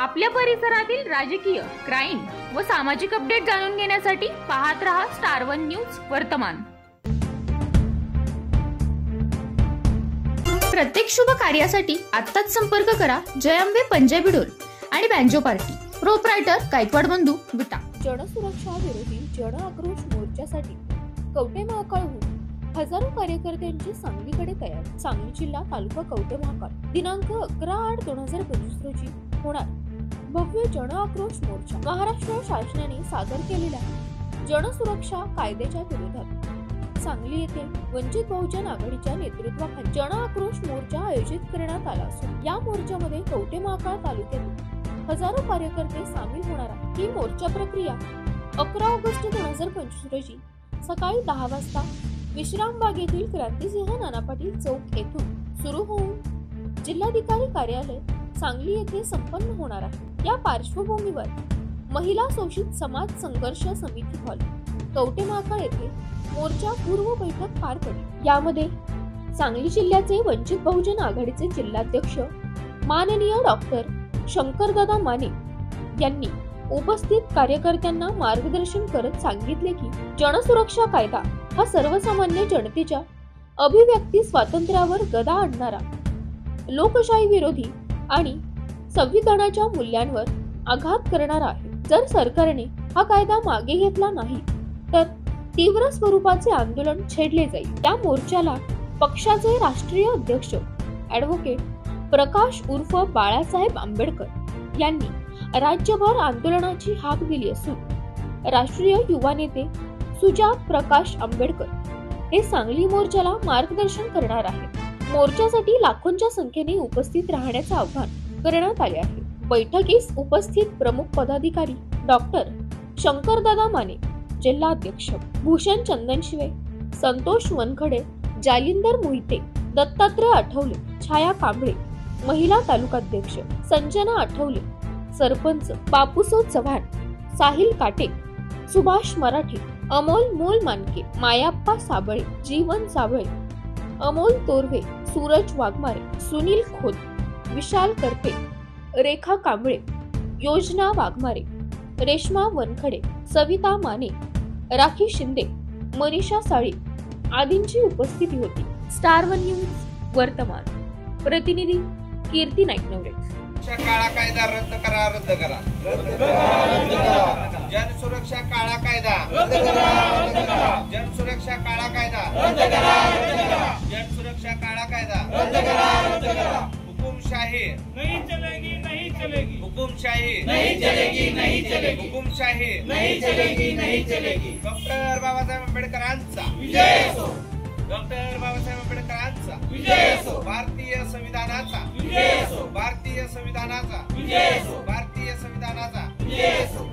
आपल्या परिसरातील राजकीय, क्राईम व सामाजिक अपडेट जाणून घेण्यासाठी पाहत रहा स्टार वन न्यूज वर्तमान। प्रत्येक शुभ कार्यासाठी आत्ताच संपर्क करा जय अंबे पंजाबी ढोल आणि बँजो पार्टी। प्रोप्रायटर गायकवाड बंधू विटा। जनसुरक्षा विरोधी जन आक्रोश मोर्चासाठी कवठे महांकाळहून हजारो कार्यकर्त्यांची सांगलीकडे तयारी। सांगली जिल्हा तालुका कवठे महांकाळ दिनांक 11/8/2025 रोजी होणार भव्य जन आक्रोश मोर्चा महाराष्ट्र शासनाने सादर केलेल्या जनसुरक्षा कायद्याच्या विरोधात सांगली येथे वंचित बहुजन आघाडीच्या नेतृत्वाखाली जन आक्रोश मोर्चा आयोजित करण्यात आला असून या मोर्चामध्ये कवठे महांकाळ तालुक्यातील हजारो कार्यकर्ते सामील होणार आहेत। ही मोर्चा प्रक्रिया 11 ऑगस्ट 2025 रोजी सकाळी 10 वाजता विश्रामबाग येथील क्रांतिसिंह नाना पाटील चौक येथून सुरू होऊन जिल्हाधिकारी कार्यालय सांगली येथे संपन्न होणार आहे। या पार्श्वभूमीवर महिला शोषित समाज संघर्ष समिती हॉल कवठे महांकाळ येथे मोर्चा पूर्व बैठक पार पडली। यामध्ये सांगली जिल्ह्याचे वंचित बहुजन आघाडीचे जिल्हाध्यक्ष माननीय डॉक्टर शंकरदादा माने यांनी उपस्थित कार्यकर्त्यांना मार्गदर्शन करत सांगितले की जनसुरक्षा कायदा हा सर्वसामान्य जनतेच्या अभिव्यक्ती स्वातंत्र्यावर गदा आणणारा, लोकशाही विरोधी आणि संविधानाच्या मूल्यांवर आघात करणारा आहे। जर सरकारने हा कायदा मागे घेतला नाही तर तीव्र स्वरूपाचे आंदोलन छेडले जाईल। त्या मोर्चाला पक्षाचे राष्ट्रीय अध्यक्ष ॲडव्होकेट प्रकाश उर्फ बाळासाहेब आंबेडकर यांनी राज्यभर आंदोलनाची हाक दिली असून राष्ट्रीय युवा नेते सुजात प्रकाश आंबेडकर हे सांगली मोर्चाला मार्गदर्शन करणार आहेत। मोर्चासाठी लाखोंच्या संख्येने उपस्थित राहण्याचे आवाहन करण्यात आले आहे। बैठकीस उपस्थित प्रमुख पदाधिकारी डॉक्टर शंकरदादा माने, जिल्हाध्यक्ष भूषण चंदनशिवे, संतोष वनखडे, जालिंदर मोहिते, दत्तात्रय आठवले, छाया कांबळे, महिला तालुकाध्यक्ष संजना आठवले, सरपंच बापूसो चव्हाण, साहिल काटे, सुभाष मराठे, अमोल मोल मानके, मायाप्पा साबळे, जीवन साबळे, अमोल तोरवे, सूरज वाघमारे, सुनील खोत, विशाल करपे, रेखा कांबळे, योजना वाघमारे, रेश्मा वनखडे, सविता माने, राखी शिंदे, मनीषा साळी आदींची उपस्थिती होती। स्टार वन न्यूज वर्तमान प्रतिनिधी कीर्ती नाईकनवरे। काळा कायदा रद्द करा, रद्द करा, रद्द करा, रद्द करा। जनसुरक्षा काळा कायदा रद्द करा, रद्द करा। जनसुरक्षा काळा कायदा रद्द करा, रद्द करा। जनसुरक्षा काळा कायदा रद्द करा, रद्द करा। हुकुमशाही नहीं चलेगी, नहीं चलेगी। हुकुमशाही नहीं चलेगी, नहीं चलेगी। हुकुमशाही नहीं चलेगी, नहीं चलेगी। डॉक्टर बाबासाहेब आंबेडकरांचा विजय असो, डॉक्टर बाबासाहेब आंबेडकरांचा विजय असो, भारतीय संविधानाचा विजय असो, भारतीय संविधानाचा विजय असो, भारतीय संविधानाचा विजय असो।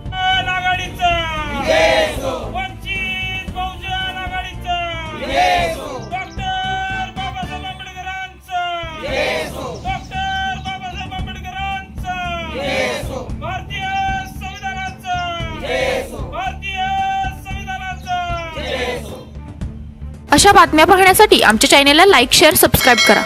आघाडीचा विजय असो, वंचित बहुजन आघाडीचा विजय असो, डॉक्टर बाबासाहेब आंबेडकरांचा विजय असो, डॉक्टर बाबासाहेब आंबेडकरांचा विजय असो, भारतीय संविधानाचा विजय असो, भारतीय संविधानाचा विजय असो। अशा बातम्या पाहण्यासाठी आमच्या चॅनेलला लाईक, शेअर, सबस्क्राईब करा।